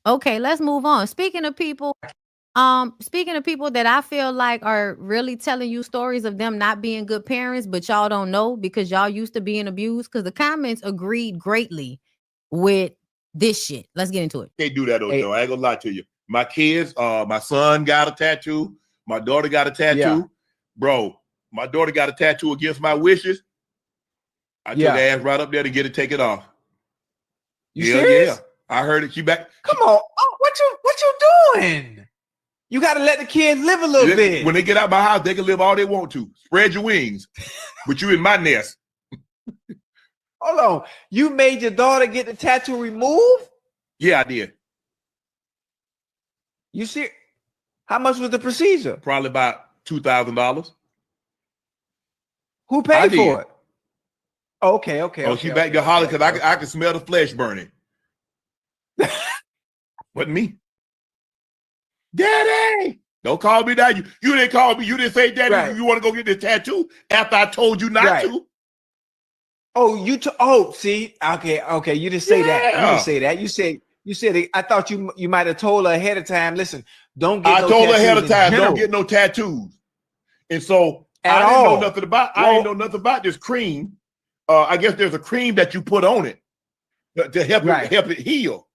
Okay, let's move on. Speaking of people that I feel like are really telling you stories of them not being good parents, but y'all don't know because y'all used to being abused. Because the comments agreed greatly with this shit. Let's get into it. Can't do that, Ocho. I ain't gonna lie to you. My kids, my son got a tattoo. My daughter got a tattoo. Yeah. Bro, my daughter got a tattoo against my wishes. I took her ass right up there to get it taken off. You serious? Yeah. I heard it. She back. Come on. Oh, what you doing? You got to let the kids live a little bit. When they get out my house, they can live all they want to. Spread your wings. But you in my nest. Hold on. You made your daughter get the tattoo removed? Yeah, I did. You see? How much was the procedure? Probably about $2,000. Who paid for it? Okay. She back to holler because I can smell the flesh burning. Wasn't me. Daddy, don't call me that. You didn't call me. You didn't say, Daddy, right. You want to go get this tattoo after I told you not to. Oh, see, okay. You didn't say that. You didn't say that. You said. I thought you might have told her ahead of time. Listen, don't get. I told her ahead of time. Don't get no tattoos. And so I didn't know nothing about. I didn't know nothing about this cream. I guess there's a cream that you put on it to help it heal.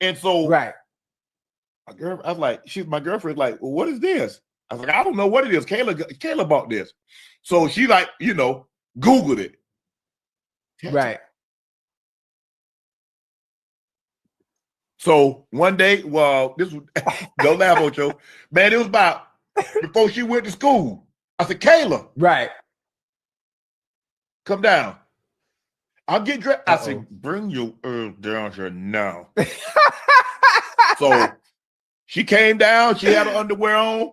And so, I was like, my girlfriend's like, well, what is this? I was like, I don't know what it is. Kayla bought this. So she like, Googled it. Right. So one day, well, this was, don't laugh, Ocho. Man, it was about before she went to school. I said, Kayla. Right. Come down. I'll get dressed. I said, bring your down here now. So she came down. She had her underwear on.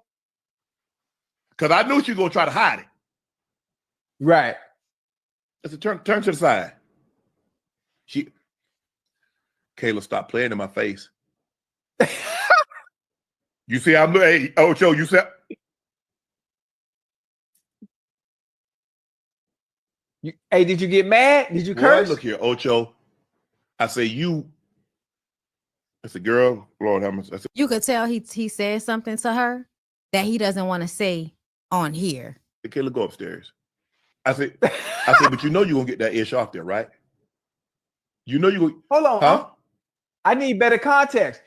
Because I knew she was going to try to hide it. Right. I said, turn to the side. Kayla, stop playing in my face. You see, hey, Ocho, you said. Hey, did you get mad? Did you curse? Well, look here, Ocho. I say, I said, girl, Lord have mercy. You could tell he said something to her that he doesn't want to say on here. Kayla, go upstairs. I said, but you know you're going to get that ish off there, right? You know you Hold on. Huh? I need better context.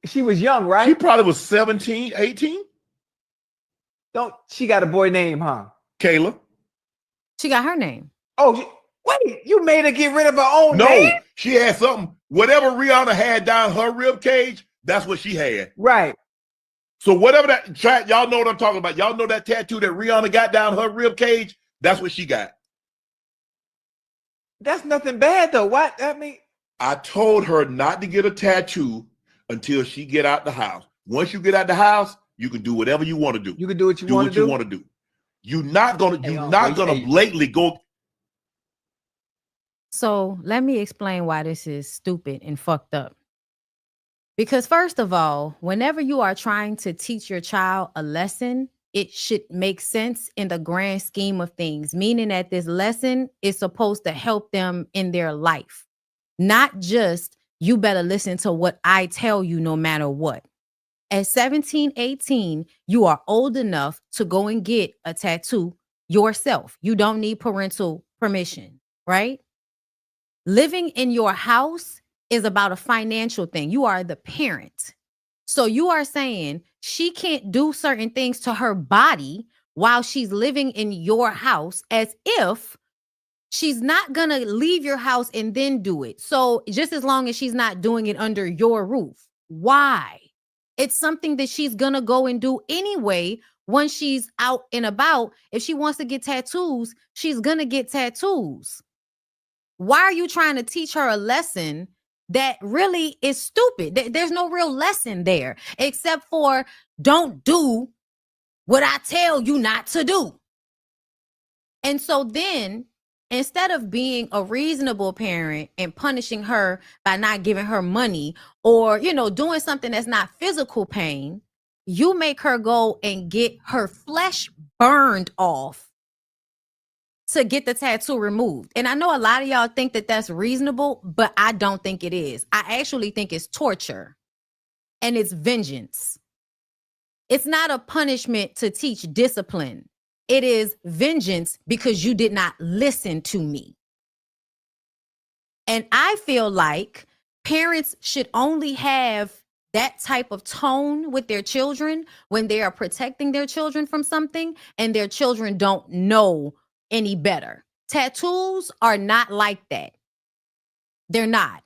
She was young, right? She probably was 17, 18. She got a boy name, huh? Kayla. She got her name. Oh, wait, you made her get rid of her own name? No, she had something. Whatever Rihanna had down her rib cage, that's what she had. Right. So whatever that, y'all know what I'm talking about. Y'all know that tattoo that Rihanna got down her rib cage? That's what she got. That's nothing bad, though. What? I mean, I told her not to get a tattoo until she get out the house. Once you get out the house, you can do whatever you want to do. You can do what you want to do. Do what you want to do. You're not gonna blatantly go. So let me explain why this is stupid and fucked up. Because first of all, whenever you are trying to teach your child a lesson, it should make sense in the grand scheme of things, meaning that this lesson is supposed to help them in their life, not just you better listen to what I tell you no matter what. At 17, 18, you are old enough to go and get a tattoo yourself. You don't need parental permission, right? Living in your house is about a financial thing. You are the parent. So you are saying she can't do certain things to her body while she's living in your house, as if she's not going to leave your house and then do it. So just as long as she's not doing it under your roof. Why? It's something that she's going to go and do anyway once she's out and about. If she wants to get tattoos, she's going to get tattoos. Why are you trying to teach her a lesson that really is stupid? There's no real lesson there, except for don't do what I tell you not to do. And so then, instead of being a reasonable parent and punishing her by not giving her money or, doing something that's not physical pain, you make her go and get her flesh burned off to get the tattoo removed. And I know a lot of y'all think that that's reasonable, but I don't think it is. I actually think it's torture and it's vengeance. It's not a punishment to teach discipline. It is vengeance because you did not listen to me. And I feel like parents should only have that type of tone with their children when they are protecting their children from something and their children don't know any better. Tattoos are not like that. They're not.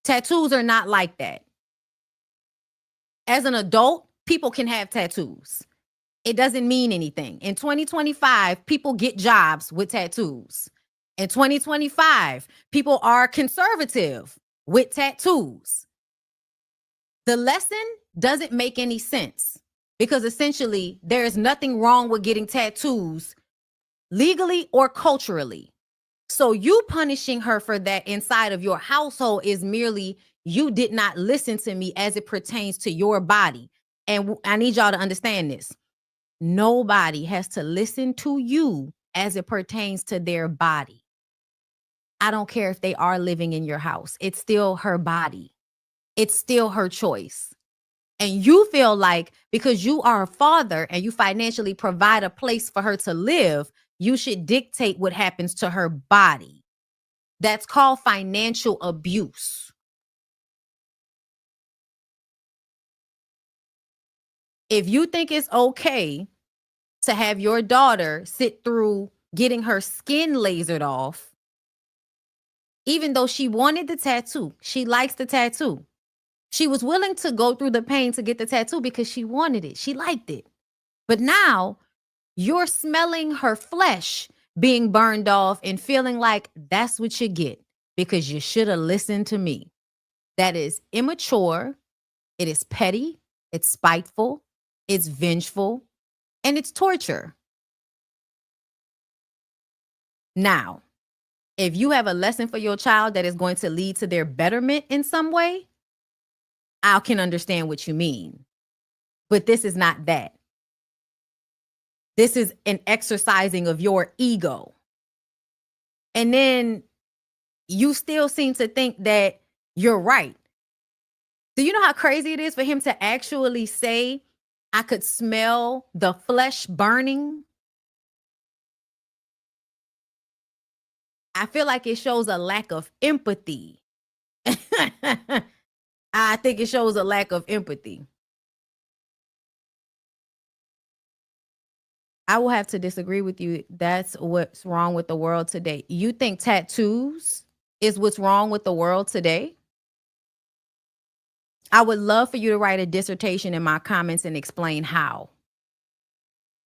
Tattoos are not like that. As an adult, people can have tattoos. It doesn't mean anything. In 2025, people get jobs with tattoos. In 2025, people are conservative with tattoos. The lesson doesn't make any sense because essentially there is nothing wrong with getting tattoos legally or culturally. So you punishing her for that inside of your household is merely you did not listen to me as it pertains to your body. And I need y'all to understand this. Nobody has to listen to you as it pertains to their body. I don't care if they are living in your house. It's still her body. It's still her choice. And you feel like because you are a father and you financially provide a place for her to live, you should dictate what happens to her body. That's called financial abuse. If you think it's okay to have your daughter sit through getting her skin lasered off, even though she wanted the tattoo, she likes the tattoo. She was willing to go through the pain to get the tattoo because she wanted it. She liked it. But now you're smelling her flesh being burned off and feeling like that's what you get because you should have listened to me. That is immature. It is petty. It's spiteful. It's vengeful. And it's torture. Now, if you have a lesson for your child that is going to lead to their betterment in some way, I can understand what you mean. But this is not that. This is an exercising of your ego. And then you still seem to think that you're right. Do you know how crazy it is for him to actually say, I could smell the flesh burning? I feel like it shows a lack of empathy. I think it shows a lack of empathy. I will have to disagree with you. That's what's wrong with the world today. You think tattoos is what's wrong with the world today? I would love for you to write a dissertation in my comments and explain how.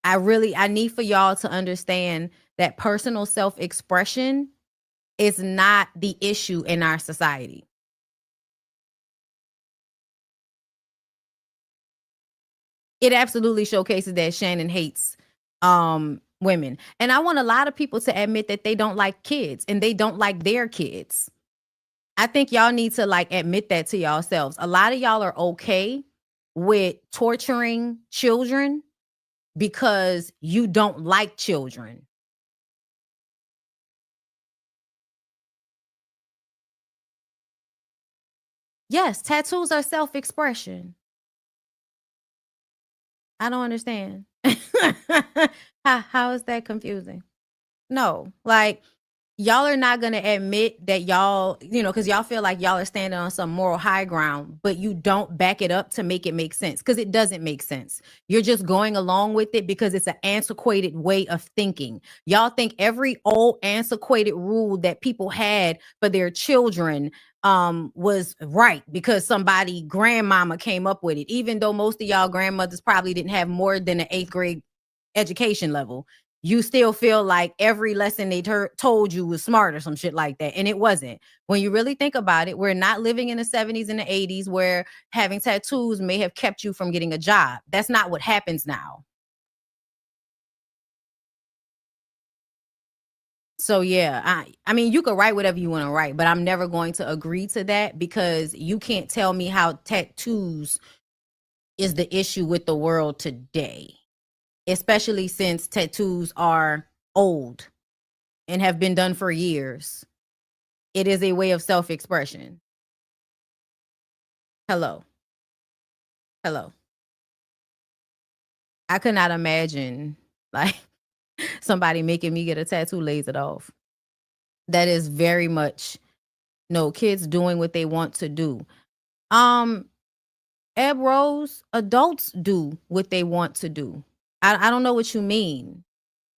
I need for y'all to understand that personal self-expression is not the issue in our society. It absolutely showcases that Shannon hates women. And I want a lot of people to admit that they don't like kids and they don't like their kids. I think y'all need to admit that to yourselves. A lot of y'all are okay with torturing children because you don't like children. Yes, tattoos are self-expression. I don't understand. How is that confusing? No, y'all are not going to admit that y'all, because y'all feel like y'all are standing on some moral high ground, but you don't back it up to make it make sense because it doesn't make sense. You're just going along with it because it's an antiquated way of thinking. Y'all think every old antiquated rule that people had for their children was right because somebody grandmama came up with it, even though most of y'all grandmothers probably didn't have more than an 8th grade education level. You still feel like every lesson they told you was smart or some shit like that. And it wasn't. When you really think about it, we're not living in the 70s and the 80s where having tattoos may have kept you from getting a job. That's not what happens now. So yeah, I mean, you could write whatever you want to write, but I'm never going to agree to that because you can't tell me how tattoos is the issue with the world today, especially since tattoos are old. and have been done for years. It is a way of self-expression. Hello. I could not imagine like somebody making me get a tattoo lays it off. That is very much no kids doing what they want to do. Eb Rose, adults do what they want to do. I don't know what you mean.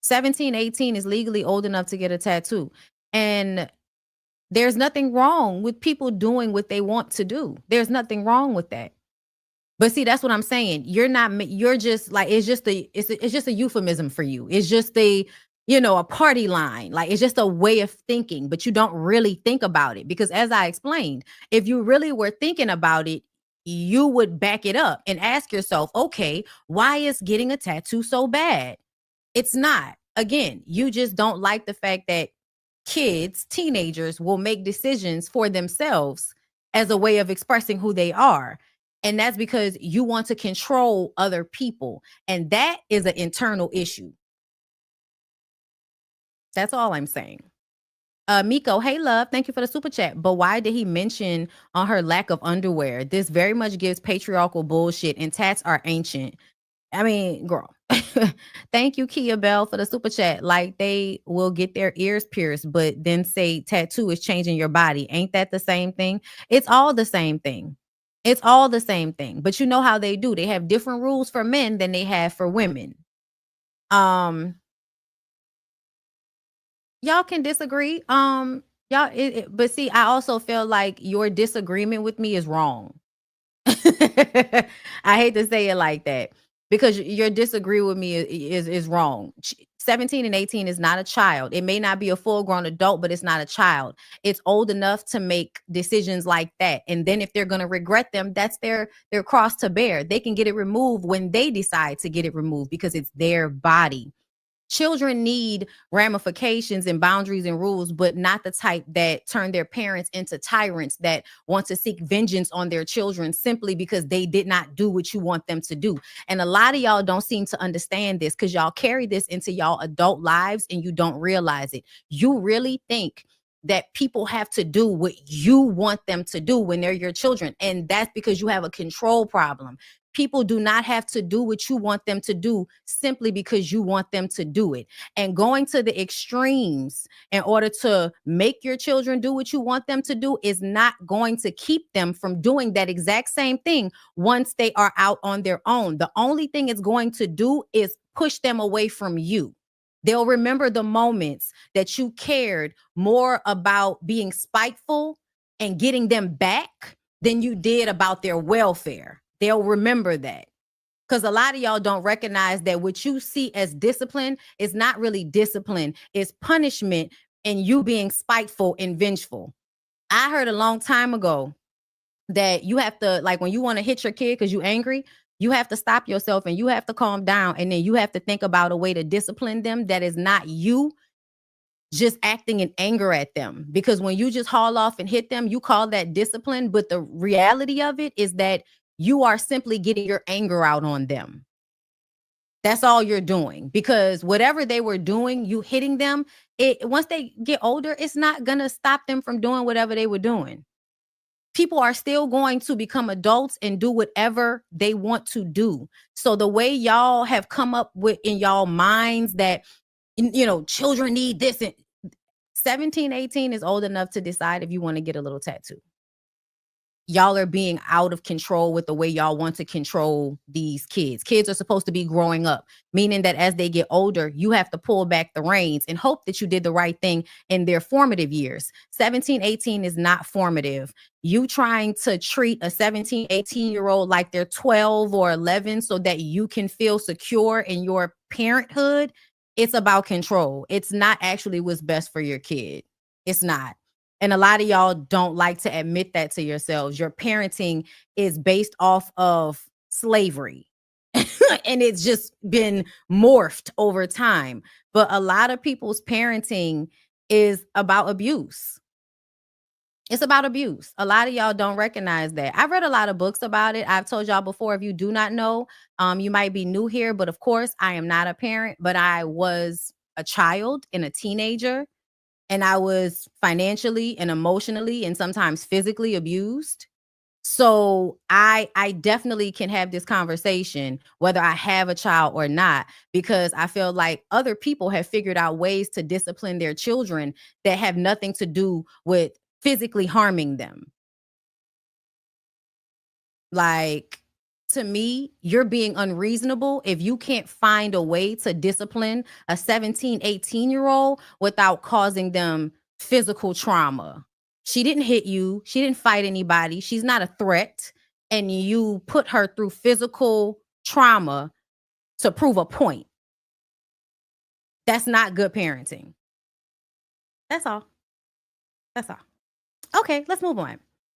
17, 18 is legally old enough to get a tattoo. And there's nothing wrong with people doing what they want to do. There's nothing wrong with that. But see, that's what I'm saying. You're just like, it's just a euphemism for you. It's just a party line. Like, it's just a way of thinking, but you don't really think about it. Because as I explained, if you really were thinking about it, you would back it up and ask yourself, okay, why is getting a tattoo so bad? It's not. Again, you just don't like the fact that kids, teenagers will make decisions for themselves as a way of expressing who they are. And that's because you want to control other people. And that is an internal issue. That's all I'm saying. Miko, hey love, thank you for the super chat. But why did he mention on her lack of underwear? This very much gives patriarchal bullshit, and tats are ancient. I mean, girl. Thank you, Kia Bell, for the super chat. Like, they will get their ears pierced, but then say tattoo is changing your body. Ain't that the same thing? It's all the same thing. It's all the same thing. But you know how they do. They have different rules for men than they have for women. Y'all can disagree. But see, I also feel like your disagreement with me is wrong. I hate to say it like that, because your disagree with me is wrong. 17 and 18 is not a child. It may not be a full-grown adult, but it's not a child. It's old enough to make decisions like that. And then if they're going to regret them, that's their cross to bear. They can get it removed when they decide to get it removed, because it's their body. Children need ramifications and boundaries and rules, but not the type that turn their parents into tyrants that want to seek vengeance on their children simply because they did not do what you want them to do. And a lot of y'all don't seem to understand this, because y'all carry this into y'all adult lives and you don't realize it. You really think that people have to do what you want them to do when they're your children. And that's because you have a control problem. People do not have to do what you want them to do simply because you want them to do it. And going to the extremes in order to make your children do what you want them to do is not going to keep them from doing that exact same thing once they are out on their own. The only thing it's going to do is push them away from you. They'll remember the moments that you cared more about being spiteful and getting them back than you did about their welfare. They'll remember that, because a lot of y'all don't recognize that what you see as discipline is not really discipline. It's punishment and you being spiteful and vengeful. I heard a long time ago that you have to, like, when you want to hit your kid because you're angry, you have to stop yourself and you have to calm down. And then you have to think about a way to discipline them that is not you just acting in anger at them. Because when you just haul off and hit them, you call that discipline. But the reality of it is that you are simply getting your anger out on them. That's all you're doing, because whatever they were doing, you hitting them, once they get older, it's not going to stop them from doing whatever they were doing. People are still going to become adults and do whatever they want to do. So the way y'all have come up with in y'all minds that, children need this, and 17, 18 is old enough to decide if you want to get a little tattoo. Y'all are being out of control with the way y'all want to control these kids. Kids are supposed to be growing up, meaning that as they get older, you have to pull back the reins and hope that you did the right thing in their formative years. 17, 18 is not formative. You trying to treat a 17, 18-year-old like they're 12 or 11 so that you can feel secure in your parenthood, it's about control. It's not actually what's best for your kid. It's not. And a lot of y'all don't like to admit that to yourselves. Your parenting is based off of slavery. And it's just been morphed over time. But a lot of people's parenting is about abuse. It's about abuse. A lot of y'all don't recognize that. I've read a lot of books about it. I've told y'all before, if you do not know, you might be new here. But of course, I am not a parent, but I was a child and a teenager and I was financially and emotionally and sometimes physically abused. So I definitely can have this conversation whether I have a child or not, because I feel like other people have figured out ways to discipline their children that have nothing to do with physically harming them. Like, to me, you're being unreasonable if you can't find a way to discipline a 17, 18-year-old without causing them physical trauma. She didn't hit you. She didn't fight anybody. She's not a threat. And you put her through physical trauma to prove a point. That's not good parenting. That's all. That's all. Okay, let's move on.